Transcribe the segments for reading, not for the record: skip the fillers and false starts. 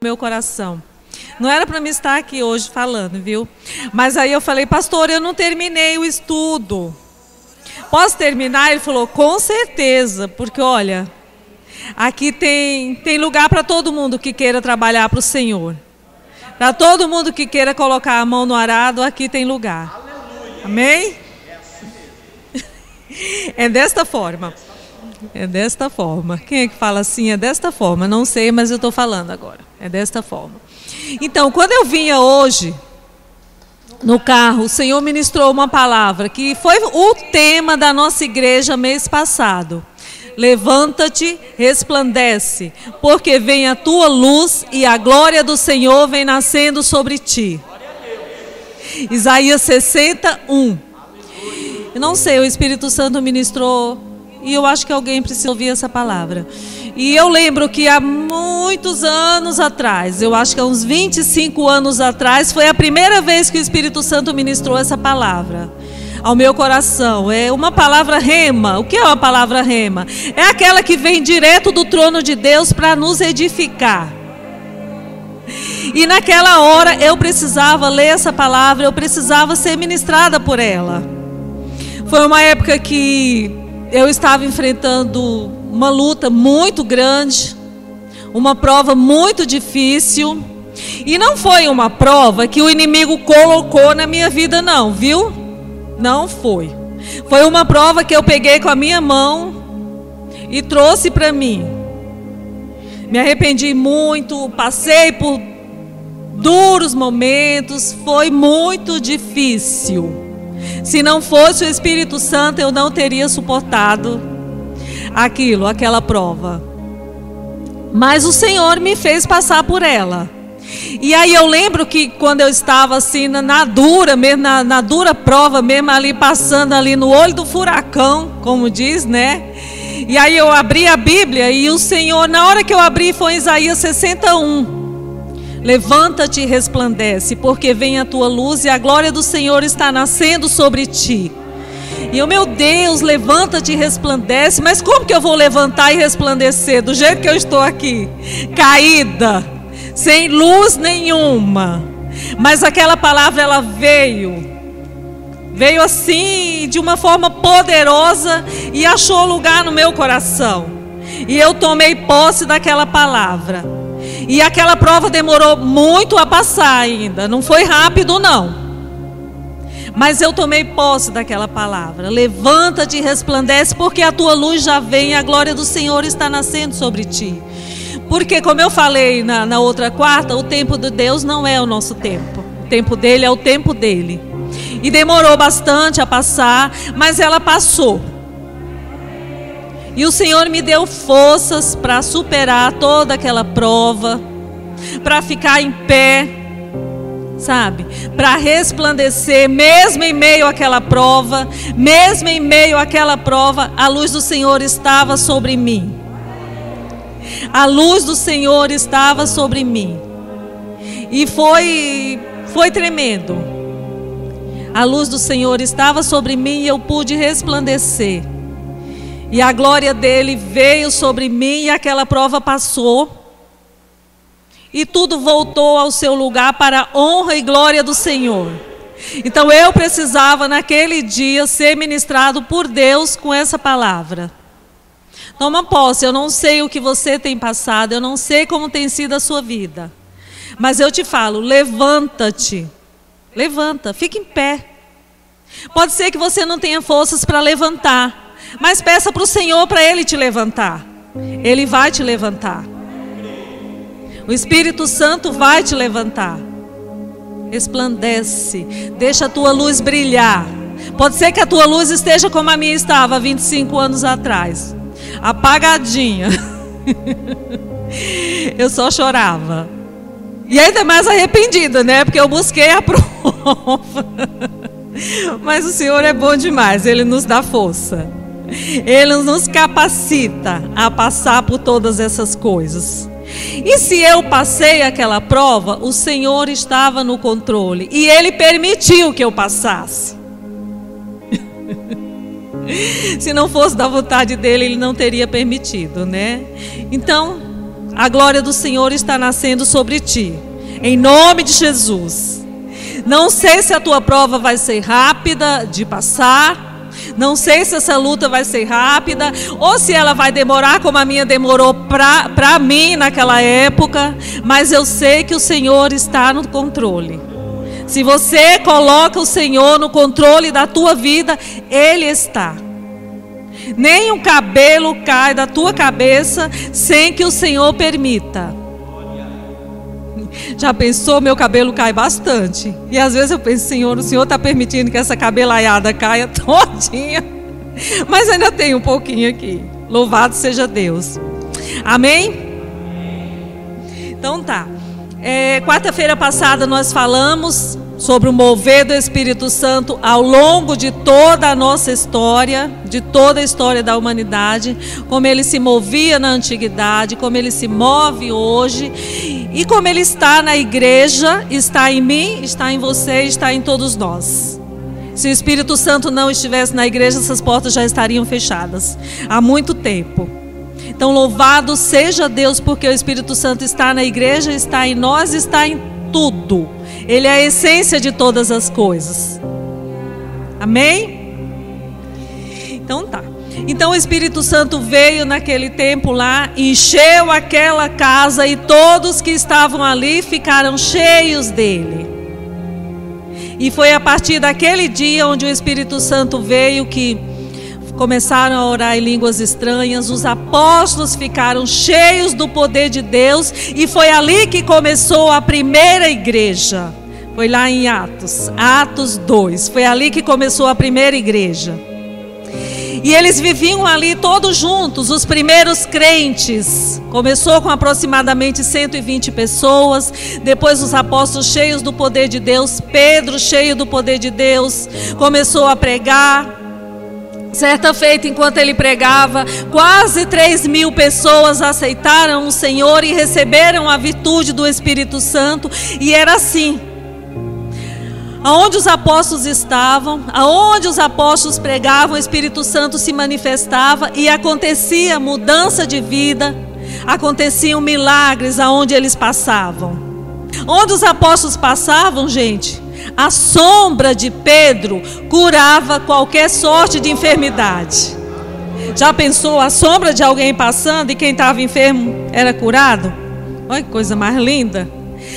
meu coração. Não era para me estar aqui hoje falando, viu? Mas aí eu falei, pastor, eu não terminei o estudo. Posso terminar? Ele falou, com certeza, porque olha, aqui tem lugar para todo mundo que queira trabalhar para o Senhor. Para todo mundo que queira colocar a mão no arado, aqui tem lugar. Amém? É desta forma. É desta forma. Quem é que fala assim? É desta forma. Não sei, mas eu estou falando agora. É desta forma. Então, quando eu vinha hoje no carro, o Senhor ministrou uma palavra que foi o tema da nossa igreja mês passado. Levanta-te, resplandece, porque vem a tua luz e a glória do Senhor vem nascendo sobre ti. Isaías 61. Eu não sei, o Espírito Santo ministrou e eu acho que alguém precisa ouvir essa palavra. E eu lembro que há muitos anos atrás, eu acho que há uns 25 anos atrás, foi a primeira vez que o Espírito Santo ministrou essa palavra ao meu coração. É uma palavra rema. O que é uma palavra rema? É aquela que vem direto do trono de Deus para nos edificar. E naquela hora eu precisava ler essa palavra, eu precisava ser ministrada por ela. Foi uma época que eu estava enfrentando uma luta muito grande, uma prova muito difícil. E não foi uma prova que o inimigo colocou na minha vida não, viu? Não foi. Foi uma prova que eu peguei com a minha mão e trouxe para mim. Me arrependi muito, passei por duros momentos, foi muito difícil. Se não fosse o Espírito Santo, eu não teria suportado aquela prova. Mas o Senhor me fez passar por ela. E aí eu lembro que quando eu estava assim na dura mesmo, na dura prova mesmo, ali passando ali no olho do furacão, como diz, né? E aí eu abri a Bíblia e o Senhor, na hora que eu abri, foi em Isaías 61. Levanta-te e resplandece, porque vem a tua luz e a glória do Senhor está nascendo sobre ti. E eu, meu Deus, levanta-te e resplandece. Mas como que eu vou levantar e resplandecer? Do jeito que eu estou aqui, caída, sem luz nenhuma. Mas aquela palavra, ela veio assim, de uma forma poderosa e achou lugar no meu coração. E eu tomei posse daquela palavra. E aquela prova demorou muito a passar ainda. Não foi rápido, não. Mas eu tomei posse daquela palavra. Levanta-te e resplandece, porque a tua luz já vem e a glória do Senhor está nascendo sobre ti. Porque, como eu falei na outra quarta, o tempo de Deus não é o nosso tempo. O tempo dele é o tempo dele. E demorou bastante a passar, mas ela passou. E o Senhor me deu forças para superar toda aquela prova, para ficar em pé, sabe? Para resplandecer, mesmo em meio àquela prova, a luz do Senhor estava sobre mim. A luz do Senhor estava sobre mim. E foi tremendo. A luz do Senhor estava sobre mim e eu pude resplandecer. E a glória dele veio sobre mim e aquela prova passou. E tudo voltou ao seu lugar para a honra e glória do Senhor. Então eu precisava naquele dia ser ministrado por Deus com essa palavra. Toma posse, eu não sei o que você tem passado, eu não sei como tem sido a sua vida. Mas eu te falo, levanta-te. Levanta, fica em pé. Pode ser que você não tenha forças para levantar. Mas peça para o Senhor para Ele te levantar. Ele vai te levantar. O Espírito Santo vai te levantar. Resplandece. Deixa a tua luz brilhar. Pode ser que a tua luz esteja como a minha estava há 25 anos atrás. Apagadinha. Eu só chorava. E ainda mais arrependida, né? Porque eu busquei a prova. Mas o Senhor é bom demais. Ele nos dá força. Ele nos capacita a passar por todas essas coisas. E se eu passei aquela prova, o Senhor estava no controle. E Ele permitiu que eu passasse. Se não fosse da vontade dEle, Ele não teria permitido, né? Então, A glória do Senhor está nascendo sobre ti, em nome de Jesus. Não sei se a tua prova vai ser rápida de passar. Não sei se essa luta vai ser rápida ou se ela vai demorar como a minha demorou para mim naquela época. Mas eu sei que o Senhor está no controle. Se você coloca o Senhor no controle da tua vida, Ele está. Nem um cabelo cai da tua cabeça sem que o Senhor permita. Já pensou? Meu cabelo cai bastante. E às vezes eu penso, Senhor, o Senhor está permitindo que essa cabelaiada caia todinha. Mas ainda tem um pouquinho aqui. Louvado seja Deus. Amém? Então tá. Quarta-feira passada nós falamos sobre o mover do Espírito Santo ao longo de toda a nossa história, de toda a história da humanidade, como ele se movia na antiguidade, como ele se move hoje e como ele está na igreja, está em mim, está em você, está em todos nós. Se o Espírito Santo não estivesse na igreja, essas portas já estariam fechadas há muito tempo. Então louvado seja Deus, porque o Espírito Santo está na igreja, está em nós, está em tudo. Ele é a essência de todas as coisas. Amém? Então tá. Então o Espírito Santo veio naquele tempo lá, encheu aquela casa e todos que estavam ali ficaram cheios dele. E foi a partir daquele dia onde o Espírito Santo veio que começaram a orar em línguas estranhas, os apóstolos ficaram cheios do poder de Deus e foi ali que começou a primeira igreja. Foi lá em Atos 2, foi ali que começou a primeira igreja. E eles viviam ali todos juntos, os primeiros crentes. Começou com aproximadamente 120 pessoas, depois os apóstolos cheios do poder de Deus, Pedro cheio do poder de Deus, começou a pregar. Certa feita, enquanto ele pregava, quase 3.000 pessoas aceitaram o Senhor e receberam a virtude do Espírito Santo. E era assim. Aonde os apóstolos estavam, aonde os apóstolos pregavam, o Espírito Santo se manifestava e acontecia mudança de vida, aconteciam milagres aonde eles passavam. Onde os apóstolos passavam, gente, a sombra de Pedro curava qualquer sorte de enfermidade. Já pensou a sombra de alguém passando e quem estava enfermo era curado? Olha que coisa mais linda.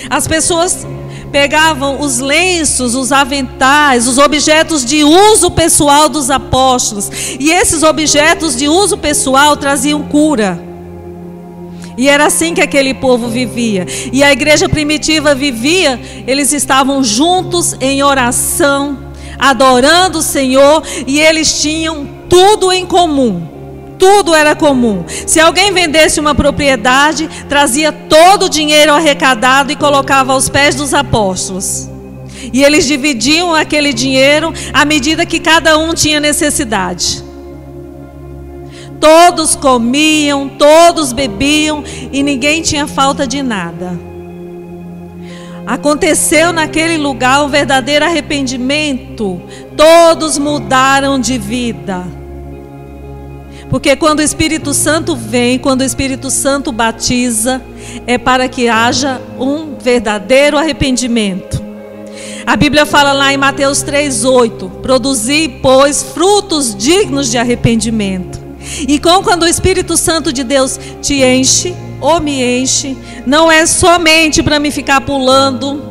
As pessoas pegavam os lenços, os aventais, os objetos de uso pessoal dos apóstolos. E esses objetos de uso pessoal traziam cura. E era assim que aquele povo vivia. E a igreja primitiva vivia, eles estavam juntos em oração, adorando o Senhor, e eles tinham tudo em comum. Tudo era comum. Se alguém vendesse uma propriedade, trazia todo o dinheiro arrecadado e colocava aos pés dos apóstolos. E eles dividiam aquele dinheiro à medida que cada um tinha necessidade. Todos comiam, todos bebiam e ninguém tinha falta de nada. Aconteceu naquele lugar um verdadeiro arrependimento. Todos mudaram de vida. Porque quando o Espírito Santo vem, quando o Espírito Santo batiza, é para que haja um verdadeiro arrependimento. A Bíblia fala lá em Mateus 3:8: produzi, pois, frutos dignos de arrependimento. E quando o Espírito Santo de Deus te enche, ou me enche, não é somente para me ficar pulando,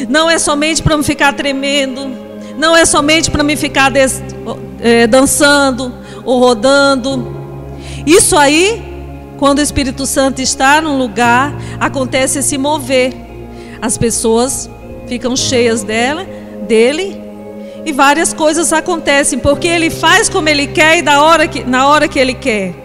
não é somente para me ficar tremendo, não é somente para me ficar dançando ou rodando. Isso aí, quando o Espírito Santo está num lugar, acontece esse mover. As pessoas ficam cheias dele, e várias coisas acontecem, porque ele faz como ele quer e na hora que ele quer.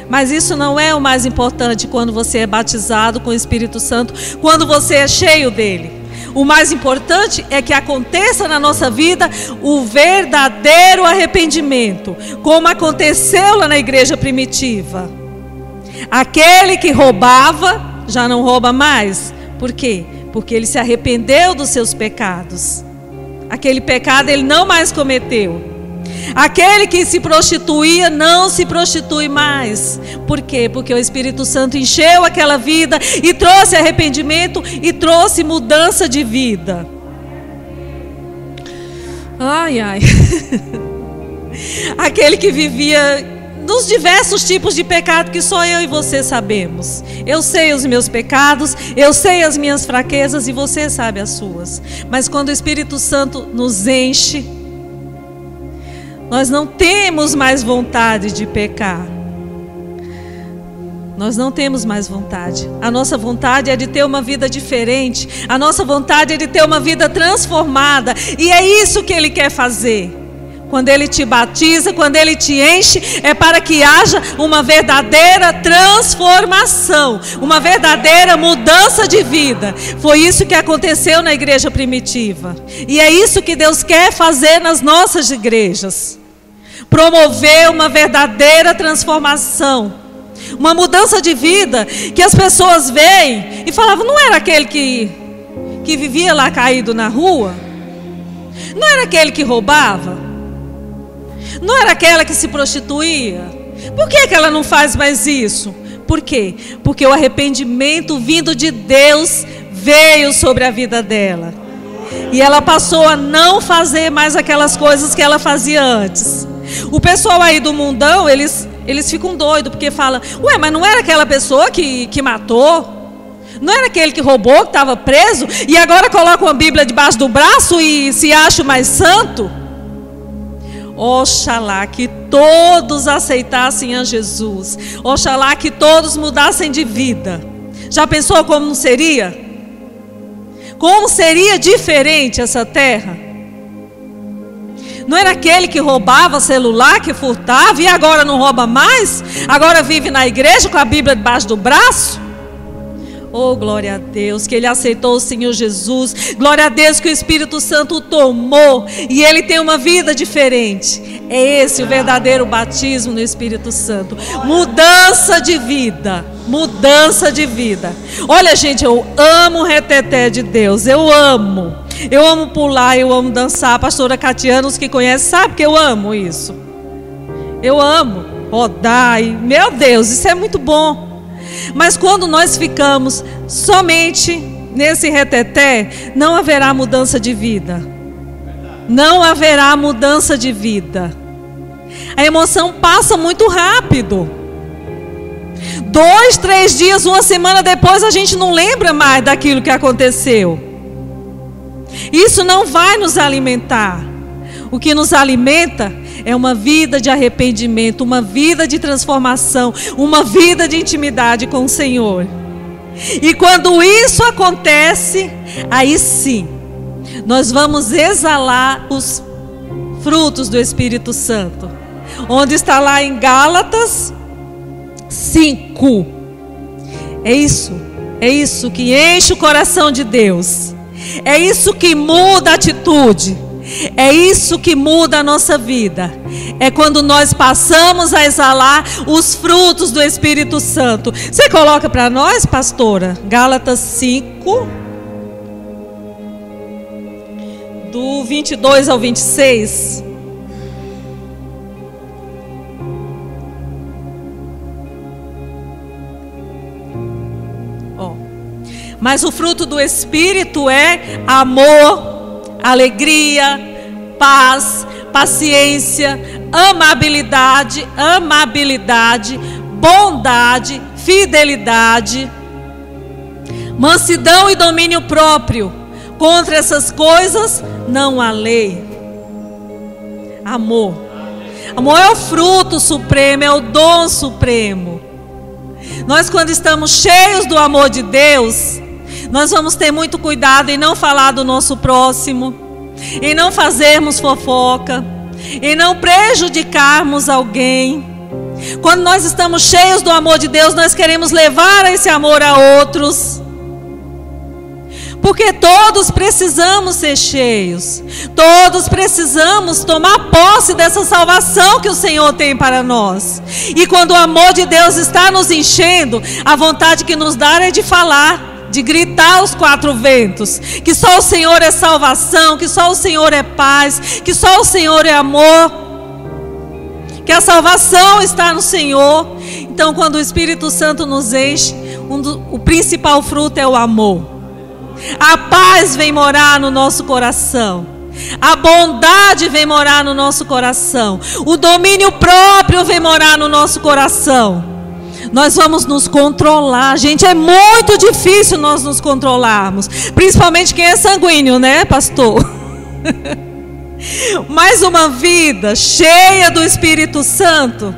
Mas isso não é o mais importante quando você é batizado com o Espírito Santo, quando você é cheio dele. O mais importante é que aconteça na nossa vida o verdadeiro arrependimento, como aconteceu lá na igreja primitiva. Aquele que roubava já não rouba mais. Por quê? Porque ele se arrependeu dos seus pecados. Aquele pecado ele não mais cometeu. Aquele que se prostituía não se prostitui mais. Por quê? Porque o Espírito Santo encheu aquela vida e trouxe arrependimento e trouxe mudança de vida. Ai, ai. Aquele que vivia nos diversos tipos de pecado que só eu e você sabemos. Eu sei os meus pecados, eu sei as minhas fraquezas e você sabe as suas. Mas quando o Espírito Santo nos enche, nós não temos mais vontade de pecar. Nós não temos mais vontade. A nossa vontade é de ter uma vida diferente. A nossa vontade é de ter uma vida transformada. E é isso que Ele quer fazer. Quando Ele te batiza, quando Ele te enche, é para que haja uma verdadeira transformação, uma verdadeira mudança de vida. Foi isso que aconteceu na igreja primitiva. E é isso que Deus quer fazer nas nossas igrejas. Promover uma verdadeira transformação. Uma mudança de vida que as pessoas veem e falavam, não era aquele que vivia lá caído na rua? Não era aquele que roubava? Não era aquela que se prostituía? Por que ela não faz mais isso? Por quê? Porque o arrependimento vindo de Deus veio sobre a vida dela. E ela passou a não fazer mais aquelas coisas que ela fazia antes. O pessoal aí do mundão, eles ficam doidos, porque falam, ué, mas não era aquela pessoa que matou? Não era aquele que roubou, que estava preso? E agora coloca uma Bíblia debaixo do braço e se acha mais santo? Oxalá que todos aceitassem a Jesus. Oxalá que todos mudassem de vida. Já pensou como não seria? Como seria diferente essa terra? Não era aquele que roubava celular, que furtava e agora não rouba mais? Agora vive na igreja com a Bíblia debaixo do braço? Oh, glória a Deus, que ele aceitou o Senhor Jesus. Glória a Deus que o Espírito Santo o tomou e ele tem uma vida diferente. É esse o verdadeiro batismo no Espírito Santo. Mudança de vida. Mudança de vida. Olha, gente, eu amo o reteté de Deus. Eu amo. Eu amo pular, eu amo dançar. A pastora Catiana, os que conhecem, sabe que eu amo isso. Eu amo rodar. E, meu Deus, isso é muito bom. Mas quando nós ficamos somente nesse reteté, não haverá mudança de vida. Não haverá mudança de vida. A emoção passa muito rápido. 2, 3 dias, uma semana depois, a gente não lembra mais daquilo que aconteceu. Isso não vai nos alimentar. O que nos alimenta é uma vida de arrependimento, uma vida de transformação, uma vida de intimidade com o Senhor. E quando isso acontece, aí sim, nós vamos exalar os frutos do Espírito Santo. Onde está lá em Gálatas 5. É isso que enche o coração de Deus. É isso que muda a atitude. É isso que muda a nossa vida. É quando nós passamos a exalar os frutos do Espírito Santo. Você coloca para nós, pastora? Gálatas 5, do 22 ao 26. Mas o fruto do Espírito é amor, alegria, paz, paciência, amabilidade, bondade, fidelidade, mansidão e domínio próprio. Contra essas coisas não há lei. Amor. Amor é o fruto supremo, é o dom supremo. Nós, quando estamos cheios do amor de Deus, nós vamos ter muito cuidado em não falar do nosso próximo, em não fazermos fofoca, em não prejudicarmos alguém. Quando nós estamos cheios do amor de Deus, nós queremos levar esse amor a outros. Porque todos precisamos ser cheios. Todos precisamos tomar posse dessa salvação que o Senhor tem para nós. E quando o amor de Deus está nos enchendo, a vontade que nos dá é de falar, de gritar aos quatro ventos, que só o Senhor é salvação, que só o Senhor é paz, que só o Senhor é amor. que a salvação está no Senhor. Então, quando o Espírito Santo nos enche, o principal fruto é o amor. A paz vem morar no nosso coração. A bondade vem morar no nosso coração. O domínio próprio vem morar no nosso coração. Nós vamos nos controlar. Gente, é muito difícil nós nos controlarmos. Principalmente quem é sanguíneo, né, pastor? Mas uma vida cheia do Espírito Santo,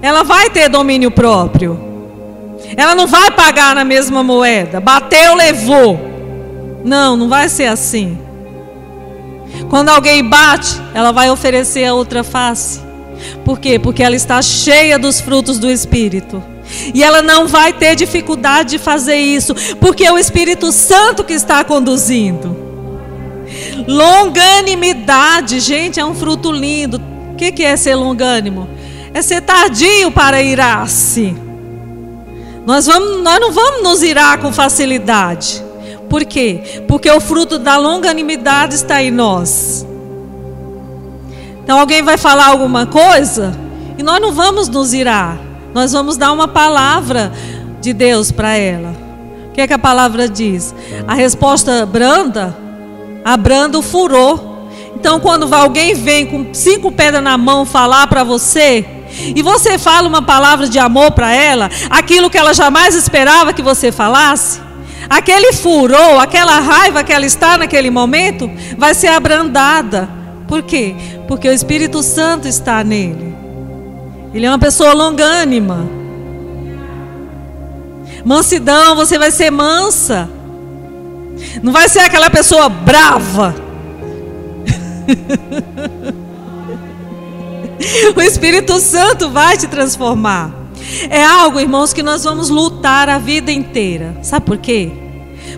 ela vai ter domínio próprio. Ela não vai pagar na mesma moeda. Bateu, levou. Não vai ser assim. Quando alguém bate, ela vai oferecer a outra face. Por quê? Porque ela está cheia dos frutos do Espírito. E ela não vai ter dificuldade de fazer isso, porque é o Espírito Santo que está conduzindo. Longanimidade, gente, é um fruto lindo. O que é ser longânimo? É ser tardio para irar-se. Nós não vamos nos irar com facilidade. Por quê? Porque o fruto da longanimidade está em nós. Então alguém vai falar alguma coisa e nós não vamos nos irar. Nós vamos dar uma palavra de Deus para ela. O que é que a palavra diz? A resposta branda abranda o furor. Então quando alguém vem com 5 pedras na mão falar para você, e você fala uma palavra de amor para ela, aquilo que ela jamais esperava que você falasse, aquele furor, aquela raiva que ela está naquele momento, vai ser abrandada. Por quê? Porque o Espírito Santo está nele. Ele é uma pessoa longânima. Mansidão, você vai ser mansa. Não vai ser aquela pessoa brava. O Espírito Santo vai te transformar. É algo, irmãos, que nós vamos lutar a vida inteira. Sabe por quê?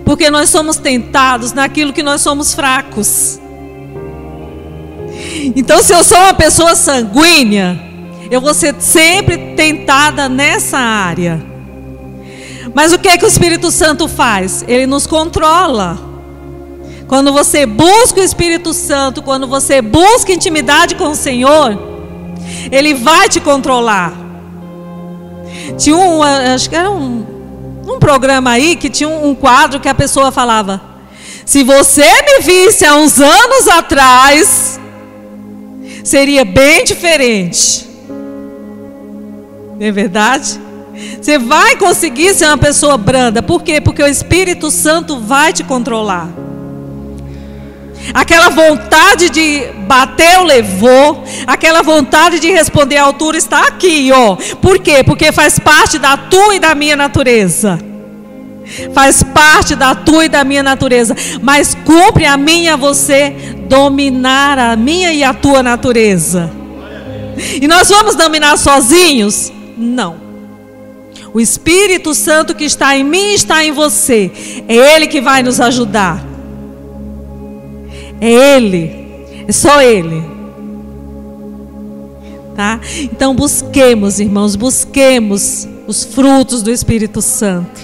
Porque nós somos tentados naquilo que nós somos fracos. Então, se eu sou uma pessoa sanguínea, eu vou ser sempre tentada nessa área. Mas o que é que o Espírito Santo faz? Ele nos controla. Quando você busca o Espírito Santo, quando você busca intimidade com o Senhor, Ele vai te controlar. Tinha acho que era um programa aí que tinha um quadro que a pessoa falava: se você me visse há uns anos atrás, seria bem diferente. Não é verdade? Você vai conseguir ser uma pessoa branda. Por quê? Porque o Espírito Santo vai te controlar. Aquela vontade de bater, levou. Aquela vontade de responder à altura está aqui, ó. Por quê? Porque faz parte da tua e da minha natureza. Faz parte da tua e da minha natureza. Mas cumpre a mim e a você dominar a minha e a tua natureza. E nós vamos dominar sozinhos? Não. O Espírito Santo que está em mim está em você. É Ele que vai nos ajudar. É Ele. É só Ele. Tá? Então busquemos, irmãos, busquemos os frutos do Espírito Santo.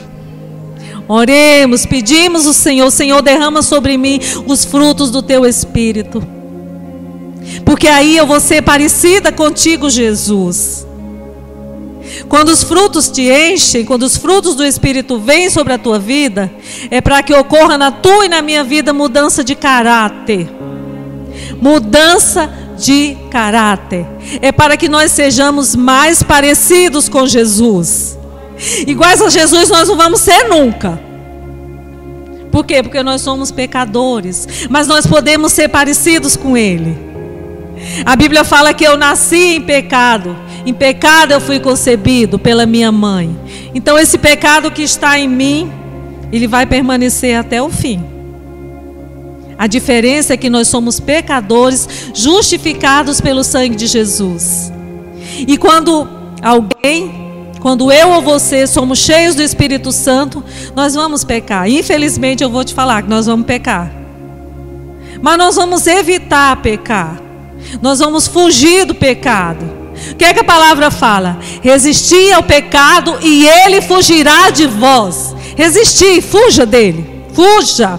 Oremos, pedimos ao Senhor: Senhor, derrama sobre mim os frutos do Teu Espírito. Porque aí eu vou ser parecida contigo, Jesus. Quando os frutos te enchem, quando os frutos do Espírito vêm sobre a tua vida, é para que ocorra na tua e na minha vida mudança de caráter. Mudança de caráter. É para que nós sejamos mais parecidos com Jesus. Iguais a Jesus nós não vamos ser nunca. Por quê? Porque nós somos pecadores. Mas nós podemos ser parecidos com Ele. A Bíblia fala que eu nasci em pecado. Em pecado eu fui concebido pela minha mãe. Então esse pecado que está em mim, ele vai permanecer até o fim. A diferença é que nós somos pecadores justificados pelo sangue de Jesus. E quando eu ou você somos cheios do Espírito Santo, nós vamos pecar. Infelizmente eu vou te falar que nós vamos pecar. Mas nós vamos evitar pecar. Nós vamos fugir do pecado. O que é que a palavra fala? Resistir ao pecado e ele fugirá de vós. Resistir, fuja dele. Fuja.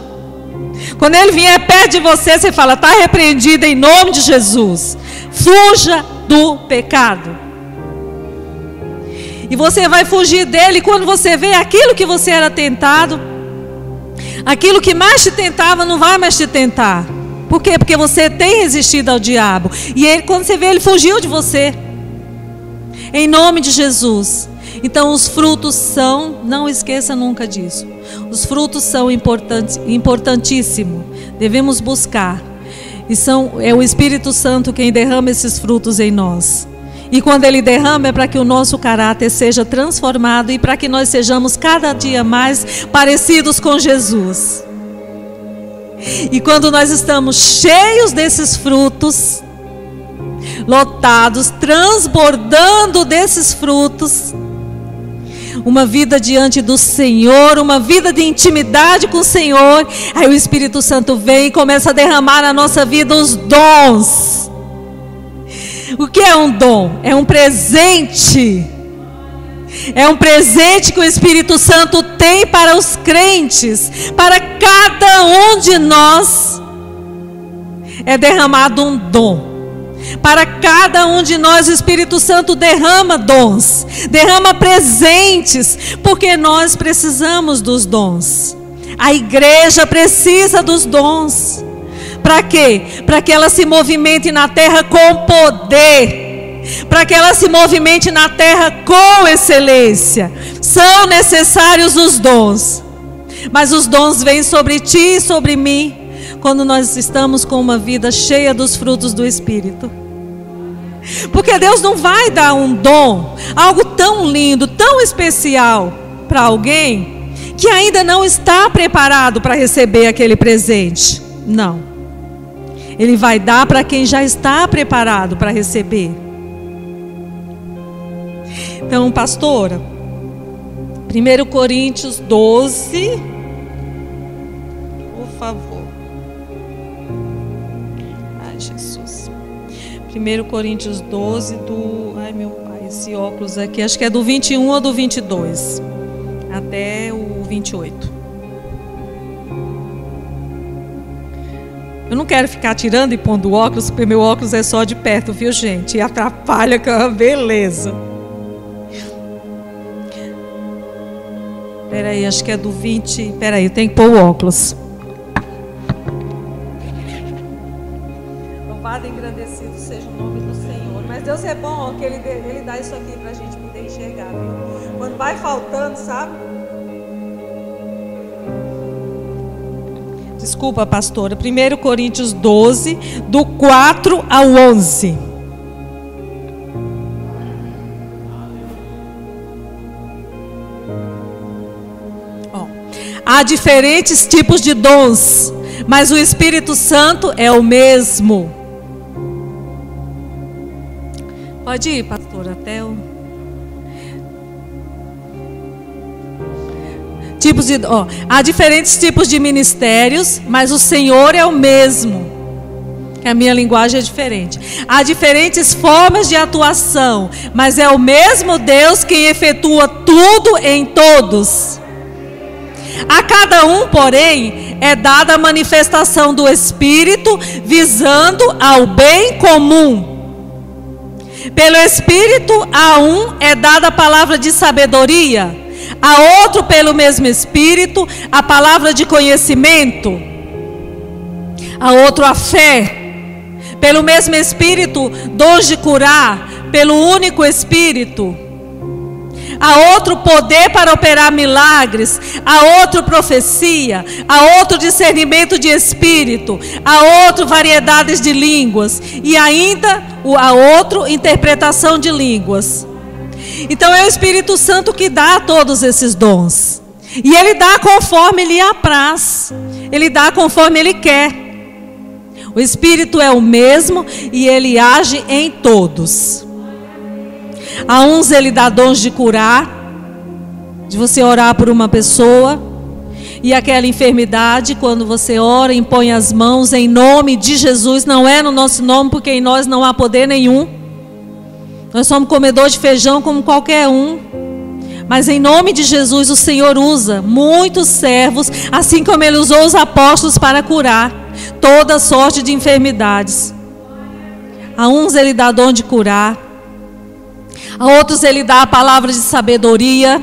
Quando ele vier perto de você, você fala: está repreendido em nome de Jesus. Fuja do pecado. E você vai fugir dele quando você vê aquilo que você era tentado. Aquilo que mais te tentava não vai mais te tentar. Por quê? Porque você tem resistido ao diabo. E ele, quando você vê, ele fugiu de você. Em nome de Jesus. Então os frutos são, não esqueça nunca disso. Os frutos são importantíssimos. Devemos buscar. E é o Espírito Santo quem derrama esses frutos em nós. E quando Ele derrama é para que o nosso caráter seja transformado e para que nós sejamos cada dia mais parecidos com Jesus. E quando nós estamos cheios desses frutos, lotados, transbordando desses frutos, uma vida diante do Senhor, uma vida de intimidade com o Senhor, aí o Espírito Santo vem e começa a derramar na nossa vida os dons. O que é um dom? É um presente. É um presente que o Espírito Santo tem para os crentes. Para cada um de nós é derramado um dom. Para cada um de nós o Espírito Santo derrama dons, derrama presentes, porque nós precisamos dos dons. A igreja precisa dos dons. Para quê? Para que ela se movimente na terra com poder. Para que ela se movimente na terra com excelência. São necessários os dons. Mas os dons vêm sobre ti e sobre mim quando nós estamos com uma vida cheia dos frutos do Espírito. Porque Deus não vai dar um dom, algo tão lindo, tão especial para alguém que ainda não está preparado para receber aquele presente. Não. Ele vai dar para quem já está preparado para receber. Então, pastora, 1 Coríntios 12, por favor. Ai, Jesus. 1 Coríntios 12, ai meu pai, esse óculos aqui, acho que é do 21 ou do 22, até o 28. Eu não quero ficar tirando e pondo óculos, porque meu óculos é só de perto, viu, gente? E atrapalha com a beleza. Peraí, acho que é do 20. Peraí, eu tenho que pôr o óculos. Louvado e engrandecido seja o nome do Senhor. Mas Deus é bom, que Ele dá isso aqui para a gente poder enxergar, viu? Quando vai faltando, sabe? Desculpa, pastora. 1 Coríntios 12, do 4 ao 11. Há diferentes tipos de dons, mas o Espírito Santo é o mesmo. Pode ir, pastora, até o... há diferentes tipos de ministérios, mas o Senhor é o mesmo. Que a minha linguagem é diferente. Há diferentes formas de atuação, mas é o mesmo Deus quem efetua tudo em todos. A cada um, porém, é dada a manifestação do Espírito, visando ao bem comum. Pelo Espírito, a um é dada a palavra de sabedoria, a outro pelo mesmo Espírito a palavra de conhecimento, a outro a fé, pelo mesmo Espírito dons de curar, pelo único Espírito, a outro poder para operar milagres, a outro profecia, a outro discernimento de espírito, a outro variedades de línguas e ainda a outro interpretação de línguas. Então é o Espírito Santo que dá todos esses dons. E Ele dá conforme lhe apraz. Ele dá conforme Ele quer. O Espírito é o mesmo e Ele age em todos. A uns Ele dá dons de curar, de você orar por uma pessoa, e aquela enfermidade, quando você ora, impõe as mãos em nome de Jesus, não é no nosso nome, porque em nós não há poder nenhum. Nós somos comedor de feijão como qualquer um. Mas em nome de Jesus o Senhor usa muitos servos, assim como Ele usou os apóstolos para curar toda sorte de enfermidades. A uns Ele dá dom de curar. A outros Ele dá a palavra de sabedoria.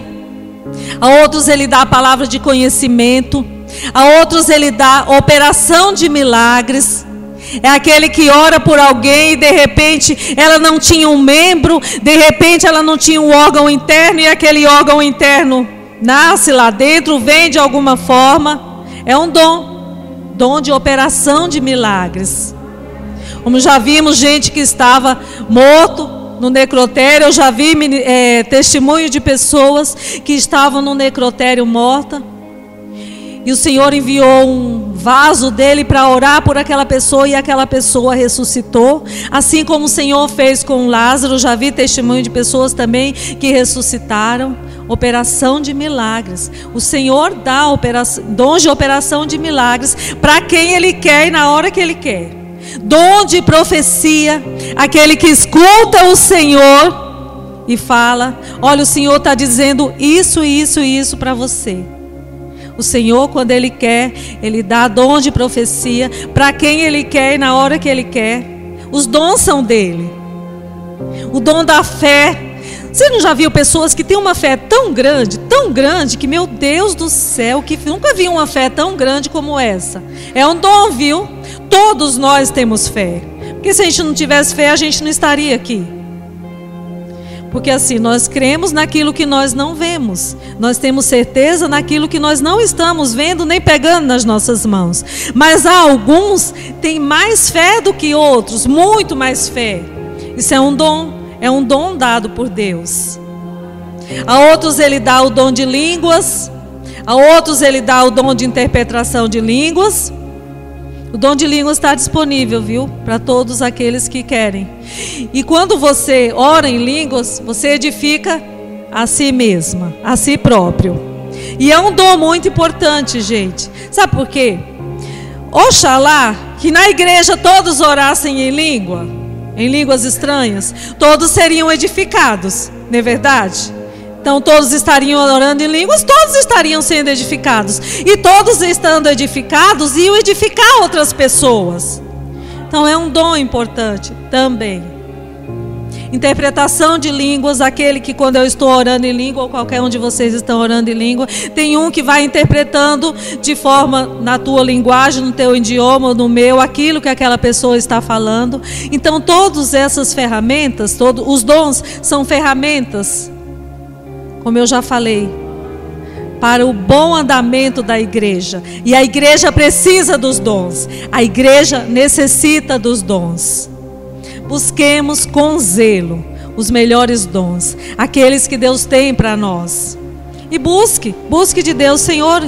A outros Ele dá a palavra de conhecimento. A outros Ele dá operação de milagres. É aquele que ora por alguém e de repente ela não tinha um membro, de repente ela não tinha um órgão interno e aquele órgão interno nasce lá dentro, vem de alguma forma. É um dom de operação de milagres. Como já vimos gente que estava morto no necrotério, eu já vi testemunho de pessoas que estavam no necrotério morta. E o Senhor enviou um vaso dele para orar por aquela pessoa e aquela pessoa ressuscitou. Assim como o Senhor fez com Lázaro, já vi testemunho de pessoas também que ressuscitaram. Operação de milagres. O Senhor dá dom de operação de milagres para quem Ele quer e na hora que Ele quer. Dom de profecia, aquele que escuta o Senhor e fala: olha, o Senhor está dizendo isso, isso e isso para você. O Senhor, quando Ele quer, Ele dá dom de profecia para quem Ele quer e na hora que Ele quer. Os dons são dele. O dom da fé. Você não já viu pessoas que têm uma fé tão grande, que, meu Deus do céu, que nunca vi uma fé tão grande como essa. É um dom, viu? Todos nós temos fé. Porque se a gente não tivesse fé, a gente não estaria aqui. Porque assim, nós cremos naquilo que nós não vemos. Nós temos certeza naquilo que nós não estamos vendo nem pegando nas nossas mãos. Mas há alguns que têm mais fé do que outros, muito mais fé. Isso é um dom dado por Deus. A outros Ele dá o dom de línguas. A outros Ele dá o dom de interpretação de línguas. O dom de línguas está disponível, viu? Para todos aqueles que querem. E quando você ora em línguas, você edifica a si mesma, a si próprio. E é um dom muito importante, gente. Sabe por quê? Oxalá que na igreja todos orassem em línguas estranhas, todos seriam edificados, não é verdade? Então todos estariam orando em línguas, todos estariam sendo edificados. E todos estando edificados, iam edificar outras pessoas. Então é um dom importante também. Interpretação de línguas, aquele que quando eu estou orando em língua, ou qualquer um de vocês estão orando em língua, tem um que vai interpretando de forma na tua linguagem, no teu idioma, ou no meu, aquilo que aquela pessoa está falando. Então todas essas ferramentas, os dons são ferramentas, como eu já falei, para o bom andamento da igreja. E a igreja precisa dos dons. A igreja necessita dos dons. Busquemos com zelo os melhores dons, aqueles que Deus tem para nós. E busque de Deus. Senhor,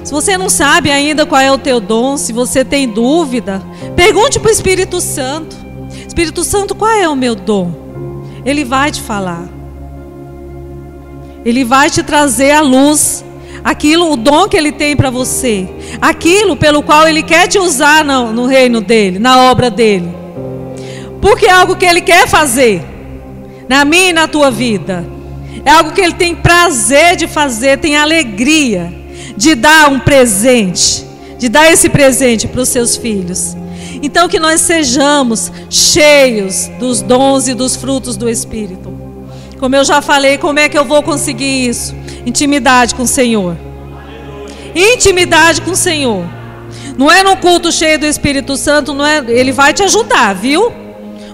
se você não sabe ainda qual é o teu dom, se você tem dúvida, pergunte para o Espírito Santo. Espírito Santo, qual é o meu dom? Ele vai te falar. Ele vai te trazer à luz aquilo, o dom que Ele tem para você, aquilo pelo qual Ele quer te usar no reino dEle, na obra dEle, porque é algo que Ele quer fazer na minha e na tua vida, é algo que Ele tem prazer de fazer, tem alegria de dar um presente, de dar esse presente para os seus filhos. Então que nós sejamos cheios dos dons e dos frutos do Espírito. Como eu já falei, como é que eu vou conseguir isso? Intimidade com o Senhor. Intimidade com o Senhor. Não é num culto cheio do Espírito Santo, não é, Ele vai te ajudar, viu?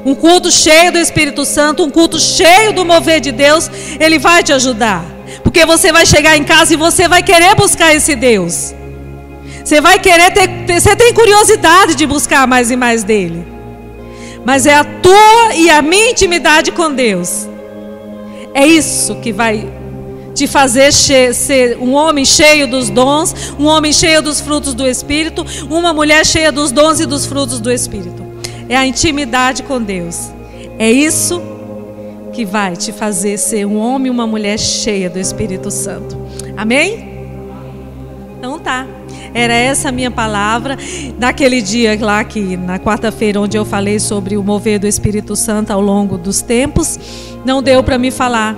Um culto cheio do Espírito Santo, um culto cheio do mover de Deus, Ele vai te ajudar. Porque você vai chegar em casa e você vai querer buscar esse Deus. Você vai querer você tem curiosidade de buscar mais e mais dEle. Mas é a tua e a minha intimidade com Deus. É isso que vai te fazer ser um homem cheio dos dons, um homem cheio dos frutos do Espírito, uma mulher cheia dos dons e dos frutos do Espírito. É a intimidade com Deus. É isso que vai te fazer ser um homem e uma mulher cheia do Espírito Santo. Amém? Então tá. Era essa a minha palavra. Naquele dia lá, que na quarta-feira, onde eu falei sobre o mover do Espírito Santo ao longo dos tempos, não deu para me falar.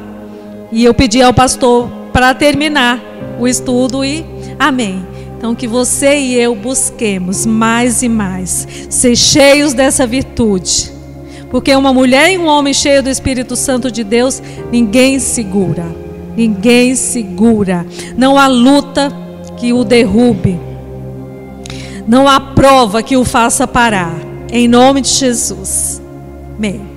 E eu pedi ao pastor para terminar o estudo e amém. Então que você e eu busquemos mais e mais ser cheios dessa virtude. Porque uma mulher e um homem cheio do Espírito Santo de Deus, ninguém segura. Ninguém segura. Não há luta que o derrube. Não há prova que o faça parar. Em nome de Jesus. Amém.